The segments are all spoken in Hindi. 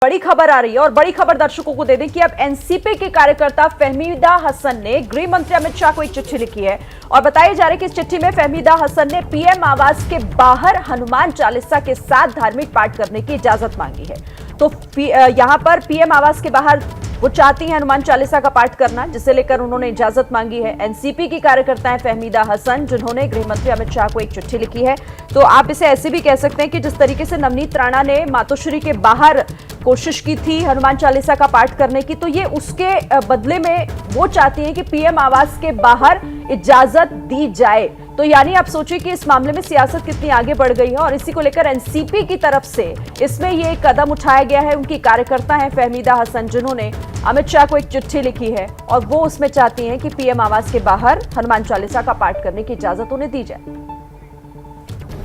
बड़ी खबर आ रही है और बड़ी खबर दर्शकों को दे दें कि अब एनसीपी के कार्यकर्ता फहमीदा हसन ने गृह मंत्री अमित शाह को एक चिट्ठी लिखी है और बताया जा रहा है कि इस चिट्ठी में फहमीदा हसन ने पीएम आवास के बाहर हनुमान चालीसा के साथ धार्मिक पाठ करने की इजाजत मांगी है। तो यहां पर पीएम आवास के बाहर वो चाहती हैं हनुमान चालीसा का पाठ करना, जिसे लेकर उन्होंने इजाजत मांगी है। एनसीपी की कार्यकर्ता हैं फहमीदा हसन, जिन्होंने गृह मंत्री अमित शाह को एक चिट्ठी लिखी है। तो आप इसे ऐसे भी कह सकते हैं कि जिस तरीके से नवनीत राणा ने मातोश्री के बाहर कोशिश की थी हनुमान चालीसा का पाठ करने की, तो ये उसके बदले में वो चाहती हैं कि पीएम आवास के बाहर इजाजत दी जाए। तो यानी आप सोचिए कि इस मामले में सियासत कितनी आगे बढ़ गई है और इसी को लेकर एनसीपी की तरफ से इसमें ये एक कदम उठाया गया है। उनकी कार्यकर्ता हैं फहमीदा हसन, जिन्होंने अमित शाह को एक चिट्ठी लिखी है और वो उसमें चाहती हैं कि पीएम आवास के बाहर हनुमान चालीसा का पाठ करने की इजाजत उन्हें दी जाए।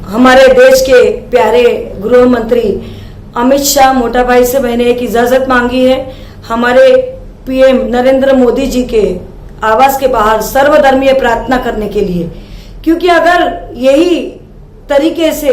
हमारे देश के प्यारे गृह मंत्री अमित शाह मोटा भाई से मैंने एक इजाजत मांगी है हमारे पीएम नरेंद्र मोदी जी के आवास के बाहर सर्वधर्मीय प्रार्थना करने के लिए, क्योंकि अगर यही तरीके से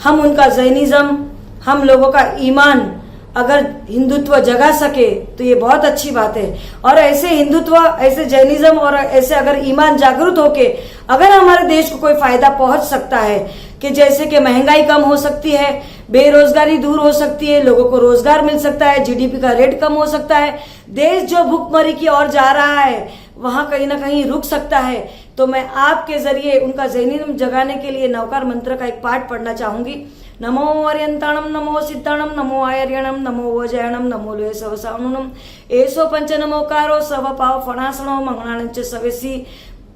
हम उनका जैनिज्म, हम लोगों का ईमान अगर हिंदुत्व जगा सके तो ये बहुत अच्छी बात है। और ऐसे हिंदुत्व, ऐसे जैनिज्म और ऐसे अगर ईमान जागरूक होके अगर हमारे देश को कोई फायदा पहुंच सकता है कि जैसे कि महंगाई कम हो सकती है, बेरोजगारी दूर हो सकती है, लोगों को रोजगार मिल सकता है, जीडीपी का रेट कम हो सकता है, देश जो भूखमरी की ओर जा रहा है वहां कहीं ना कहीं रुक सकता है। तो मैं आपके जरिए उनका जैनिज्म जगाने के लिए नवकार मंत्र का एक पाठ पढ़ना चाहूंगी। नमो अर्यंताणम नमो सिद्धाणम नमो आयर्यणम नमो वजयणम नमो लोय सवसानुनम एसो पंच नमोकारो सव पाव फणासनो मंगलानंच सवेसी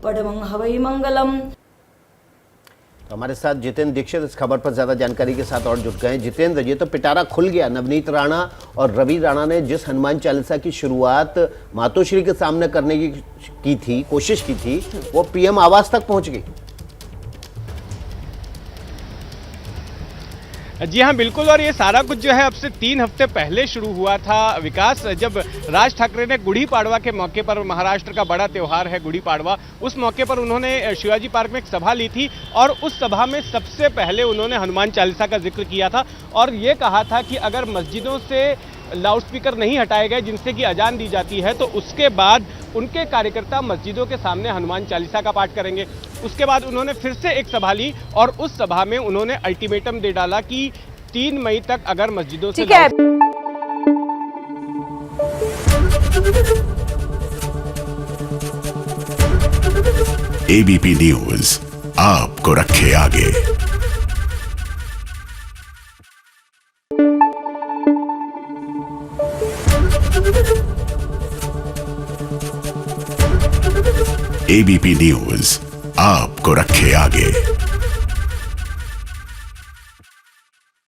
पडमंग हवै मंगलम। हमारे साथ जितेंद्र दीक्षित इस खबर पर ज्यादा जानकारी के साथ और जुट गए हैं। जितेंद्र, ये तो पिटारा खुल गया। नवनीत राणा और रवि राणा ने जिस हनुमान चालीसा की शुरुआत मातोश्री के सामने करने की थी, कोशिश की थी, वो पीएम आवास तक पहुंच गई। जी हाँ, बिल्कुल। और ये सारा कुछ जो है अब से 3 हफ्ते पहले शुरू हुआ था विकास, जब राज ठाकरे ने गुड़ी पाड़वा के मौके पर, महाराष्ट्र का बड़ा त्यौहार है गुड़ी पाड़वा, उस मौके पर उन्होंने शिवाजी पार्क में एक सभा ली थी और उस सभा में सबसे पहले उन्होंने हनुमान चालीसा का जिक्र किया था और ये कहा था कि अगर मस्जिदों से लाउडस्पीकर नहीं हटाए गए जिनसे कि अजान दी जाती है तो उसके बाद उनके कार्यकर्ता मस्जिदों के सामने हनुमान चालीसा का पाठ करेंगे। उसके बाद उन्होंने फिर से एक सभा ली और उस सभा में उन्होंने अल्टीमेटम दे डाला कि 3 मई तक अगर मस्जिदों से एबीपी न्यूज आपको रखे आगे। एबीपी न्यूज आपको रखे आगे।